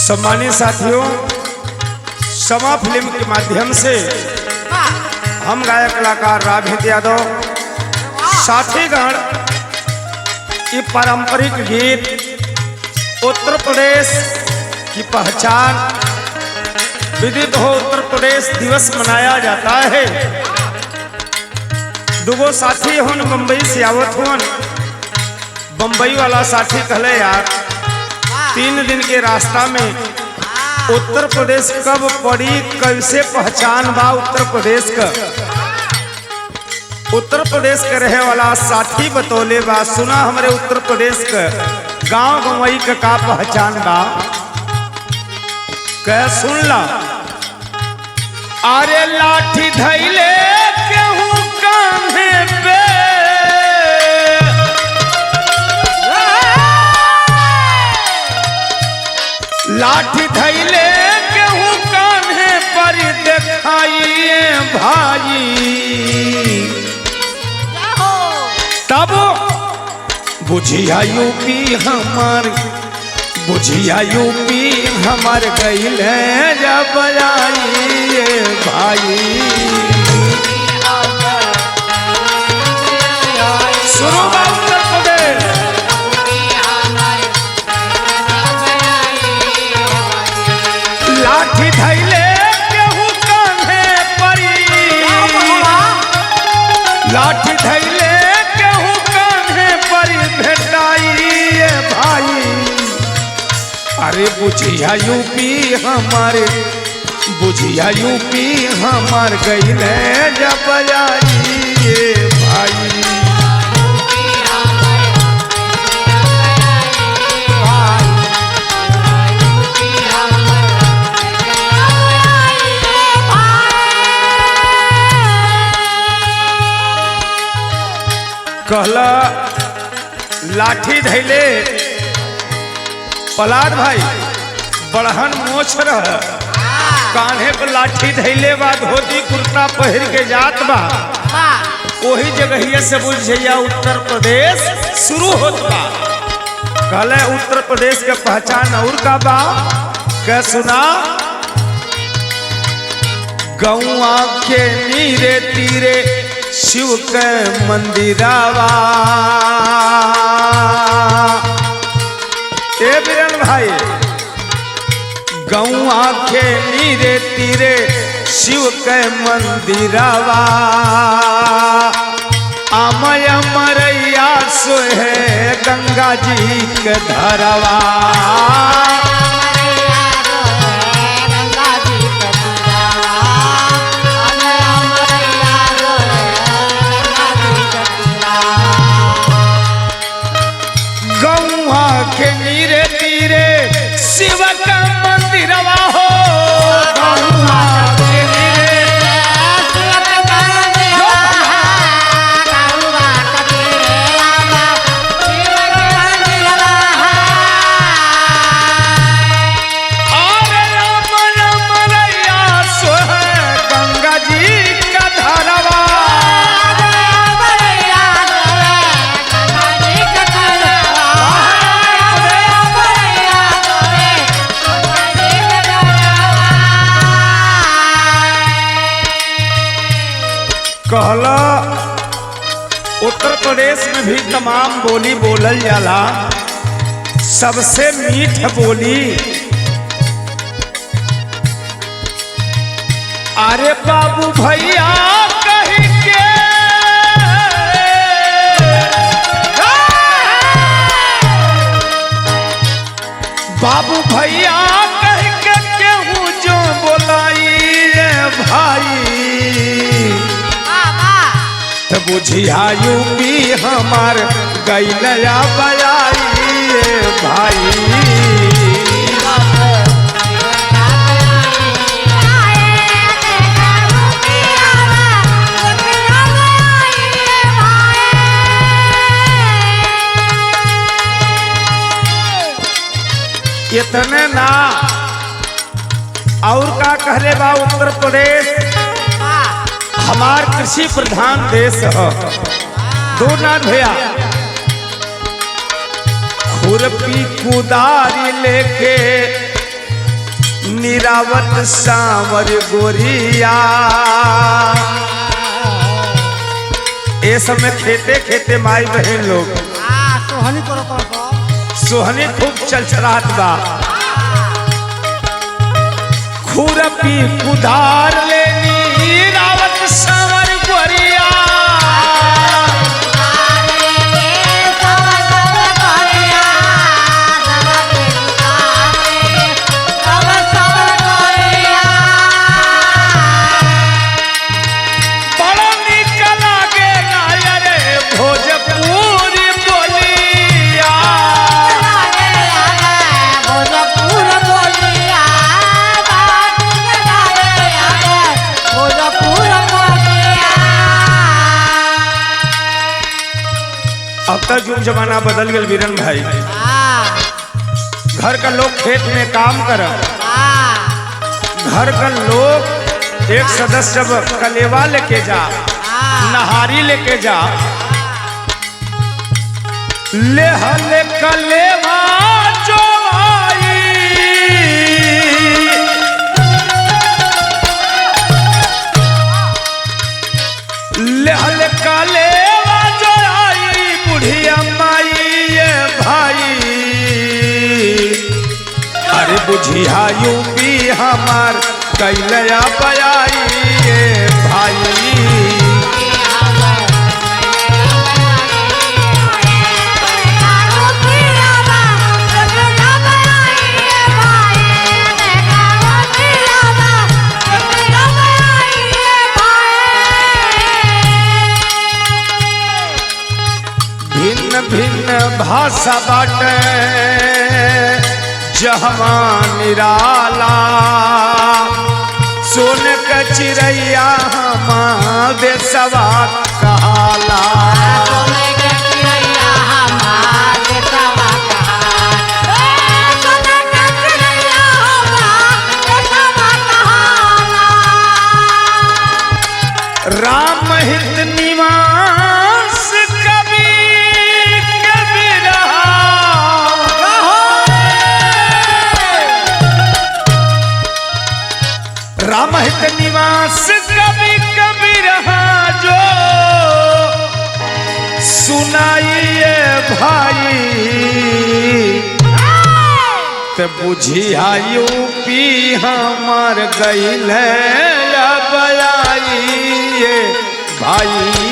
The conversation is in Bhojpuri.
सम्मानित साथियों, समा फिल्म के माध्यम से हम गायक कलाकार राघव यादव साथीगण ये पारंपरिक गीत उत्तर प्रदेश की पहचान विदित हो उत्तर प्रदेश दिवस मनाया जाता है। दुगो साथी होन बम्बई से आवत होन, बम्बई वाला साथी कहले यार 3 दिन के रास्ता में उत्तर प्रदेश कब पड़ी, कैसे पहचान बा उत्तर प्रदेश का। उत्तर प्रदेश के रहे वाला साथी बतौले बा, सुना हमारे उत्तर प्रदेश का गांव गंवई का पहचान बा। कह सुन ला, अरे लाठी धैले केहू कान्हे पे, लाठी धैले केहू कान्हे पर देखाइए भाई, तब बुझिया यूपी हमार, बुझिया यूपी हमार गईल है जब आइए भाई। सुनो उत्तर प्रदेश, लाठी धैले केहू कान्हे परी, लाठी धैले केहू कान्हे परी भेटाइए भाई। अरे बुझिया यूपी हमारे, बुझिया यूपी हमार गईल है जब आइए भाई। कहला लाठी धैले पलाद भाई बड़हन मोछ रह, कान्हे पर लाठी धैले बा, धोती कुर्ता पहिर के जात बा, वही जगह से बुझिया उत्तर प्रदेश शुरू होत बा। कहले उत्तर प्रदेश के पहचान और का बा, क्या सुना, गौआ के नीरे तीरे शिव के मंदिरावा। ए बीरन भाई, गौआ के नीरे तीरे शिव के मंदिरावा, आमय मरैया सोहे गंगा जी के धरवा। गौआ के नीरे तीरे शिव का मंदिरवा हो, गौआ के नीरे शिव का मंदिरवा, गौआ के नीरे शिव का मंदिरवा। अरे अमन मरैया सोहे गंगा जी का धरवा, कहला उत्तर प्रदेश में भी तमाम बोली बोलल जाला, सबसे मीठ बोली अरे बाबू भैया कहीं के, बाबू भैया कहीं के केहू जो बोलाइए भाई, बुझिया यूपी हमार गैलया बजाइए भाई। इतने ना और का कहले बा, उत्तर प्रदेश हमार कृषि प्रधान देश है। दो ना भैया, खुरपी कुदारी लेके निरावत सांवर गोरिया। ये समय खेते खेते माई बहन लोग सोहनी करो सोहनी खूब चलचलात बा। खुरपी कुदार लेनी निरावत सांवर गोरिया। अब तक युग जमाना बदल गया बीरन भाई। घर का लोग खेत में काम कर, घर का लोग एक सदस्य जब कलेवा लेके जा, नहारी लेके जा, ले हले कलेवा जो आई, ले हले कलेवा जो आई बुढ़िया माई ये भाई। अरे बुझिया यूपी हमार कैलया बयाई ये भाई। भिन्न भिन्न भाषा बाटे जहवा निराला। सोन का चिड़ैया हमार देशवा कहाला। राम हित निवास कवि कबीरा। राम हित निवास कवि कबीरा जो सुनाइए भाई। ते बुझिया यूपी हमार गईल है या बयाई भाई।